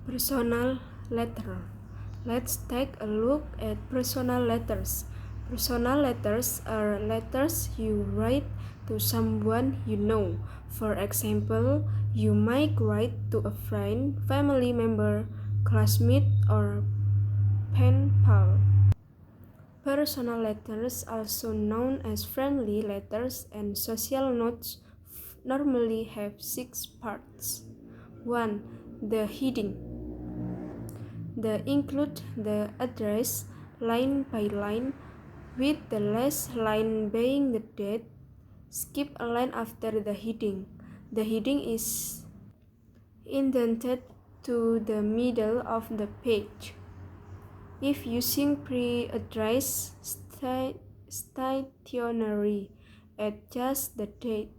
Personal letter. Let's take a look at personal letters. Personal letters are letters you write to someone you know. For example, you might write to a friend, family member, classmate, or pen pal. Personal letters, also known as friendly letters and social notes, normally have 6 parts. 1. The heading. They include the address line by line, with the last line being the date. Skip a line after the heading. The heading is indented to the middle of the page. If using pre-addressed stationery, add just the date.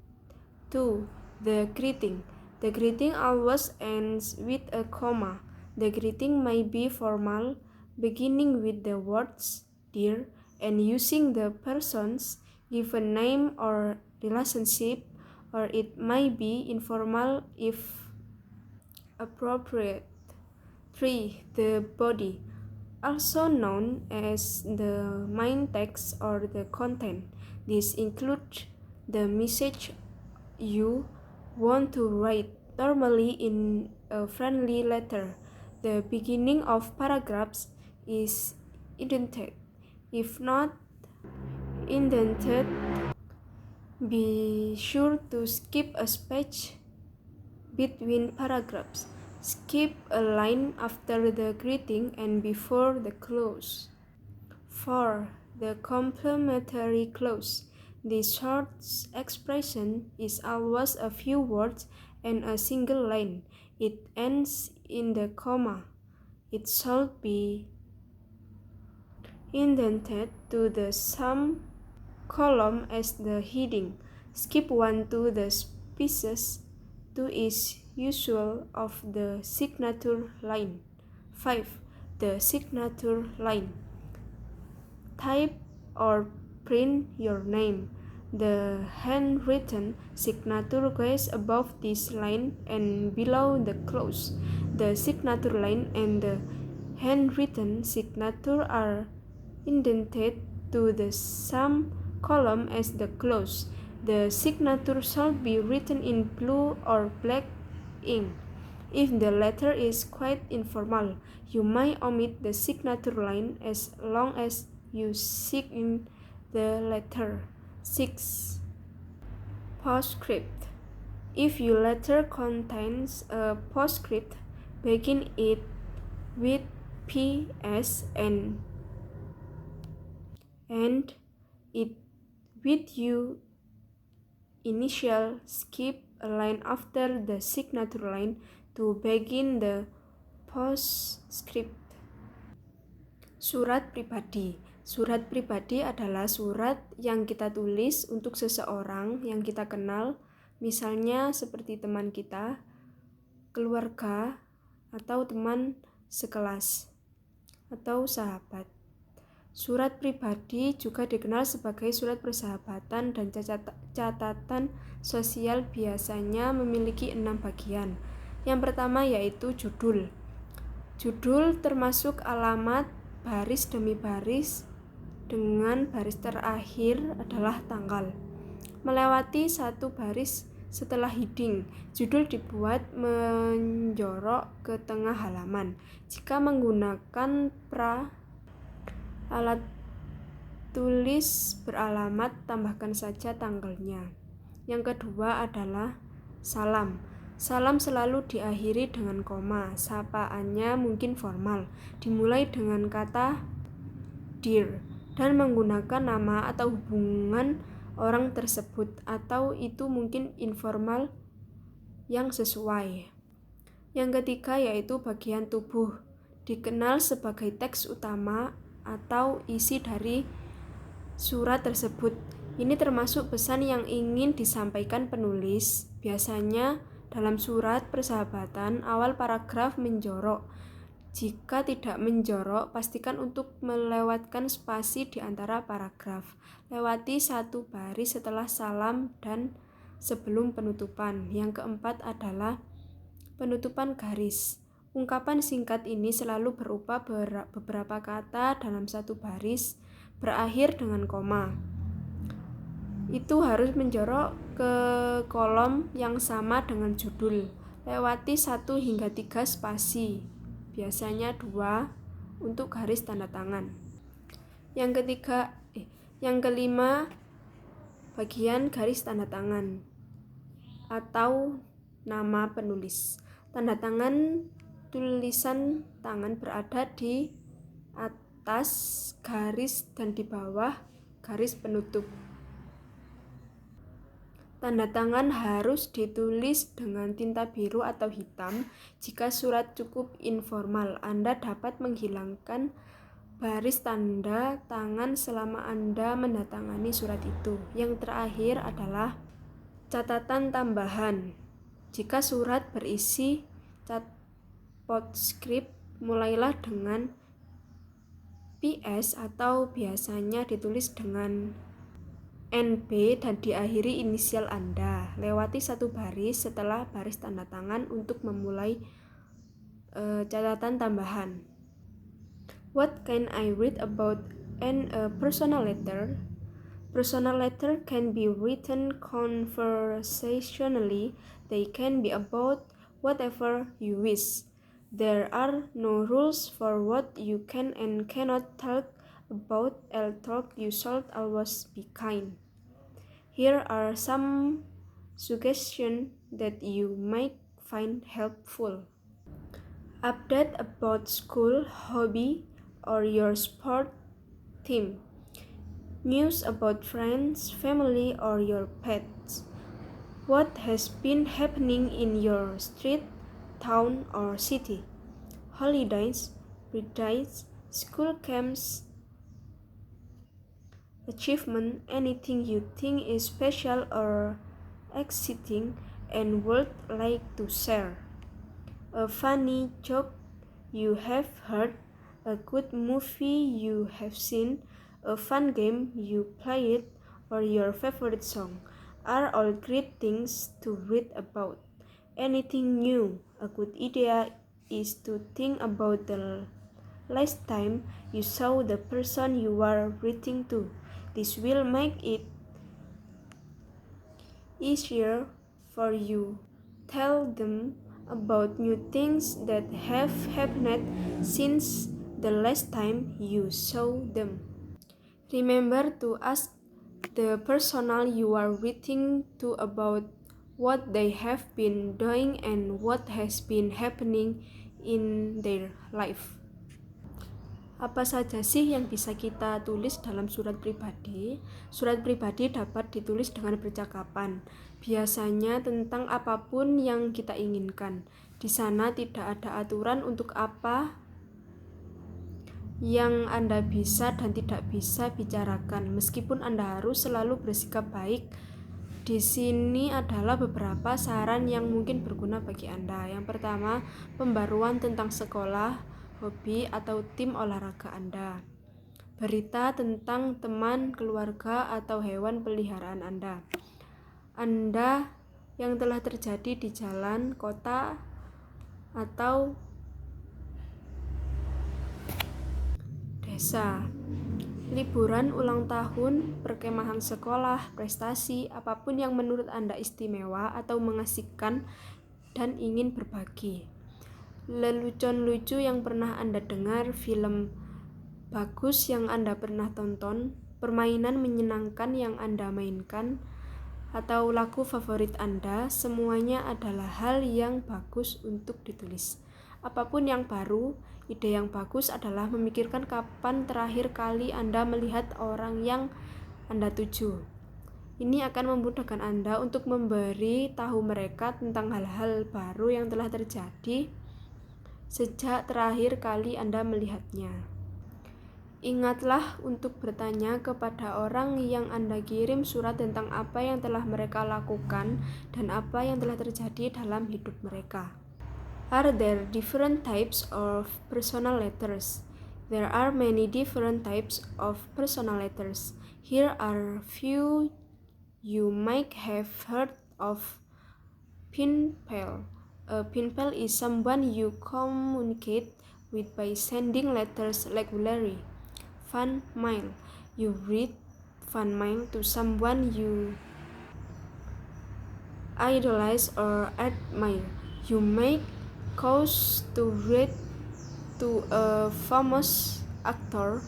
2. The greeting. The greeting always ends with a comma. The greeting may be formal, beginning with the words "dear" and using the person's given name or relationship, or it may be informal if appropriate. 3. The body, also known as the main text or the content. This includes the message you want to write. Normally in a friendly letter, the beginning of paragraphs is indented. If not indented, be sure to skip a space between paragraphs. Skip a line after the greeting and before the clause. 4. The complementary clause. This short expression is always a few words and a single line. It ends in the comma. It should be indented to the same column as the heading. Skip 1 to the spaces. 2 is usual of the signature line. 5. The signature line. Type or print your name. The handwritten signature goes above this line and below the clause. The signature line and the handwritten signature are indented to the same column as the clause. The signature should be written in blue or black ink. If the letter is quite informal, you may omit the signature line as long as you sign the letter. 6. Postscript. If your letter contains a postscript, begin it with P.S. and end it with your initial. Skip a line after the signature line to begin the postscript. Surat pribadi. Surat pribadi adalah surat yang kita tulis untuk seseorang yang kita kenal, misalnya seperti teman kita, keluarga, atau teman sekelas, atau sahabat. Surat pribadi juga dikenal sebagai surat persahabatan dan catatan sosial, biasanya memiliki 6 bagian. Yang pertama yaitu judul. Judul termasuk alamat baris demi baris dengan baris terakhir adalah tanggal. Melewati satu baris setelah heading, judul dibuat menjorok ke tengah halaman. Jika menggunakan alat tulis beralamat, tambahkan saja tanggalnya. Yang kedua adalah salam. Salam selalu diakhiri dengan koma. Sapaannya mungkin formal, dimulai dengan kata dear dan menggunakan nama atau hubungan orang tersebut, atau itu mungkin informal yang sesuai. Yang ketiga yaitu bagian tubuh, dikenal sebagai teks utama atau isi dari surat tersebut. Ini termasuk pesan yang ingin disampaikan penulis. Biasanya dalam surat persahabatan, awal paragraf menjorok. Jika tidak menjorok, pastikan untuk melewatkan spasi di antara paragraf. Lewati satu baris setelah salam dan sebelum penutupan. Yang keempat adalah penutupan garis. Ungkapan singkat ini selalu berupa beberapa kata dalam satu baris, berakhir dengan koma. Itu harus menjorok ke kolom yang sama dengan judul. Lewati 1 hingga 3 spasi, biasanya 2 untuk garis tanda tangan. Yang kelima, bagian garis tanda tangan atau nama penulis. Tanda tangan tulisan tangan berada di atas garis dan di bawah garis penutup. Tanda tangan harus ditulis dengan tinta biru atau hitam. Jika surat cukup informal, Anda dapat menghilangkan baris tanda tangan selama Anda menandatangani surat itu. Yang terakhir adalah catatan tambahan. Jika surat berisi postscript, mulailah dengan PS atau biasanya ditulis dengan NB dan diakhiri inisial Anda. Lewati 1 baris setelah baris tanda tangan untuk memulai catatan tambahan. What can I read about a personal letter? Personal letter can be written conversationally. They can be about whatever you wish. There are no rules for what you can and cannot talk about, although you should always be kind. Here are some suggestions that you might find helpful. Update about school, hobby, or your sport team. News about friends, family, or your pets. What has been happening in your street, town, or city? Holidays, birthdays, school camps, achievement, anything you think is special or exciting and would like to share. A funny joke you have heard, a good movie you have seen, a fun game you played, or your favorite song are all great things to read about. Anything new, a good idea is to think about the last time you saw the person you are writing to. This will make it easier for you. Tell them about new things that have happened since the last time you saw them. Remember to ask the person you are writing to about what they have been doing and what has been happening in their life. Apa saja sih yang bisa kita tulis dalam surat pribadi? Surat pribadi dapat ditulis dengan percakapan, biasanya tentang apapun yang kita inginkan. Di sana tidak ada aturan untuk apa yang Anda bisa dan tidak bisa bicarakan, meskipun Anda harus selalu bersikap baik. Di sini adalah beberapa saran yang mungkin berguna bagi Anda. Yang pertama, pembaruan tentang sekolah, hobi, atau tim olahraga Anda. Berita tentang teman, keluarga, atau hewan peliharaan Anda. Anda yang telah terjadi di jalan, kota, atau desa. Liburan, ulang tahun, perkemahan sekolah, prestasi, apapun yang menurut Anda istimewa atau mengasihkan dan ingin berbagi. Lelucon lucu yang pernah Anda dengar, film bagus yang Anda pernah tonton, permainan menyenangkan yang Anda mainkan, atau lagu favorit Anda, semuanya adalah hal yang bagus untuk ditulis. Apapun yang baru, ide yang bagus adalah memikirkan kapan terakhir kali Anda melihat orang yang Anda tuju. Ini akan memudahkan Anda untuk memberi tahu mereka tentang hal-hal baru yang telah terjadi sejak terakhir kali Anda melihatnya. Ingatlah untuk bertanya kepada orang yang Anda kirim surat tentang apa yang telah mereka lakukan dan apa yang telah terjadi dalam hidup mereka. Are there different types of personal letters? There are many different types of personal letters. Here are few you might have heard of. Pen pal, A pen pal is someone you communicate with by sending letters regularly. Fan mail. You read fan mail to someone you idolize or admire. You make calls to read to a famous actor,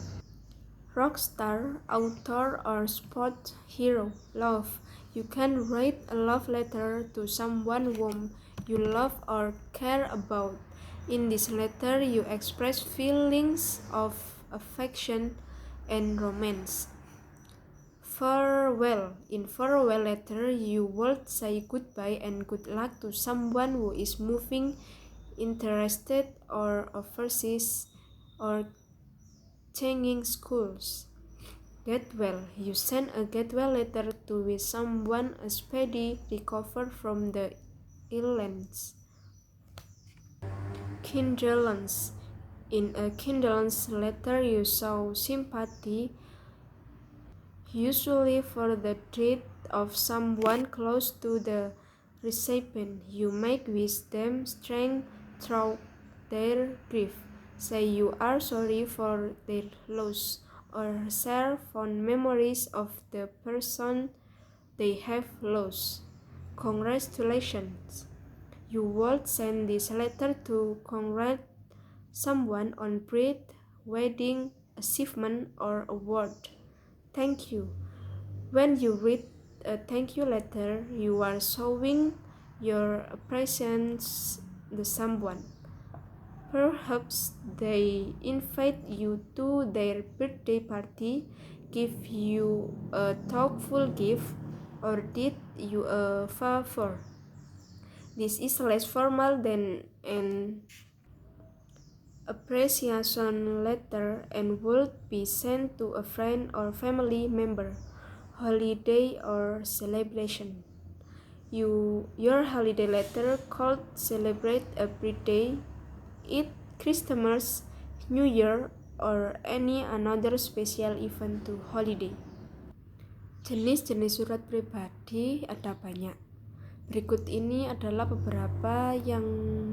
rock star, author, or sport hero. Love. You can write a love letter to someone whom you love or care about. In this letter, you express feelings of affection and romance. Farewell. In farewell letter, you would say goodbye and good luck to someone who is moving, interested, or overseas, or changing schools. Get well. You send a get well letter to wish someone a speedy recovery from the illness. Condolence. In a condolence letter, you show sympathy, usually for the death of someone close to the recipient. You make wish them strength through their grief. Say you are sorry for their loss, or share fond memories of the person they have lost. Congratulations. You would send this letter to congratulate someone on birth, wedding, achievement, or award. Thank you. When you read a thank you letter, you are showing your appreciation to someone. Perhaps they invite you to their birthday party, give you a thoughtful gift, or did you a favor. This is less formal than an appreciation letter and would be sent to a friend or family member, holiday or celebration. Your holiday letter could celebrate a birthday, Eid, Christmas, New Year, or any another special event to holiday. Jenis-jenis surat pribadi ada banyak. Berikut ini adalah beberapa yang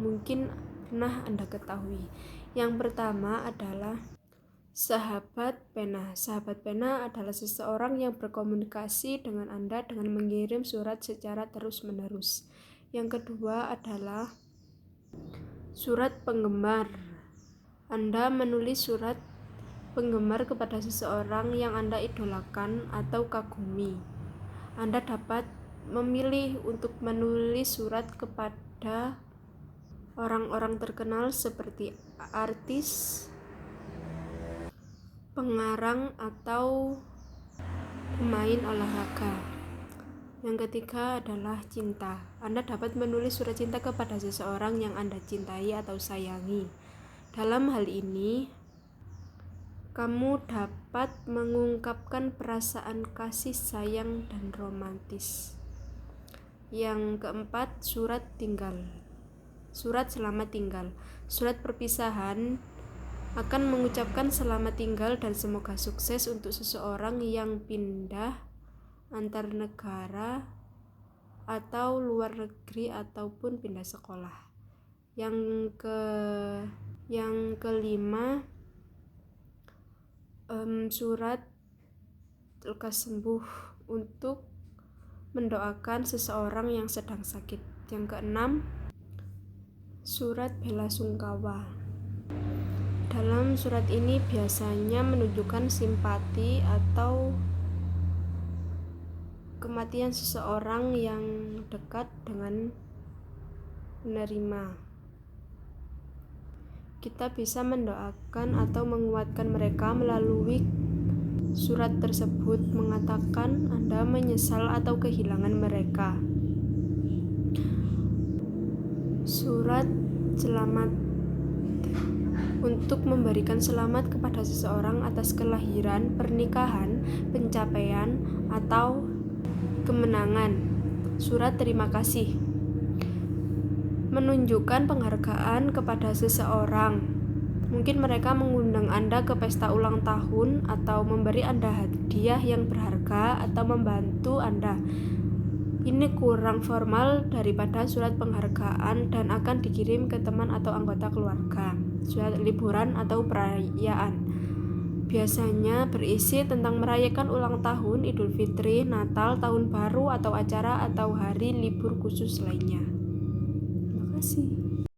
mungkin pernah Anda ketahui. Yang pertama adalah sahabat pena. Sahabat pena adalah seseorang yang berkomunikasi dengan Anda dengan mengirim surat secara terus-menerus. Yang kedua adalah surat penggemar. Anda menulis surat penggemar kepada seseorang yang Anda idolakan atau kagumi. Anda dapat memilih untuk menulis surat kepada orang-orang terkenal seperti artis, pengarang, atau pemain olahraga. Yang ketiga adalah cinta. Anda dapat menulis surat cinta kepada seseorang yang Anda cintai atau sayangi. Dalam hal ini, kamu dapat mengungkapkan perasaan kasih sayang dan romantis. Yang keempat, surat tinggal. Surat selamat tinggal. Surat perpisahan akan mengucapkan selamat tinggal dan semoga sukses untuk seseorang yang pindah antar negara atau luar negeri ataupun pindah sekolah. Yang kelima, surat lekas sembuh untuk mendoakan seseorang yang sedang sakit. Yang keenam, surat bela sungkawa. Dalam surat ini biasanya menunjukkan simpati atau kematian seseorang yang dekat dengan penerima. Kita bisa mendoakan atau menguatkan mereka melalui surat tersebut, mengatakan Anda menyesal atau kehilangan mereka. Surat selamat untuk memberikan selamat kepada seseorang atas kelahiran, pernikahan, pencapaian, atau kemenangan. Surat terima kasih menunjukkan penghargaan kepada seseorang. Mungkin mereka mengundang Anda ke pesta ulang tahun atau memberi Anda hadiah yang berharga atau membantu Anda. Ini kurang formal daripada surat penghargaan dan akan dikirim ke teman atau anggota keluarga. Surat liburan atau perayaan biasanya berisi tentang merayakan ulang tahun, Idul Fitri, Natal, Tahun Baru, atau acara atau hari libur khusus lainnya. Terima kasih.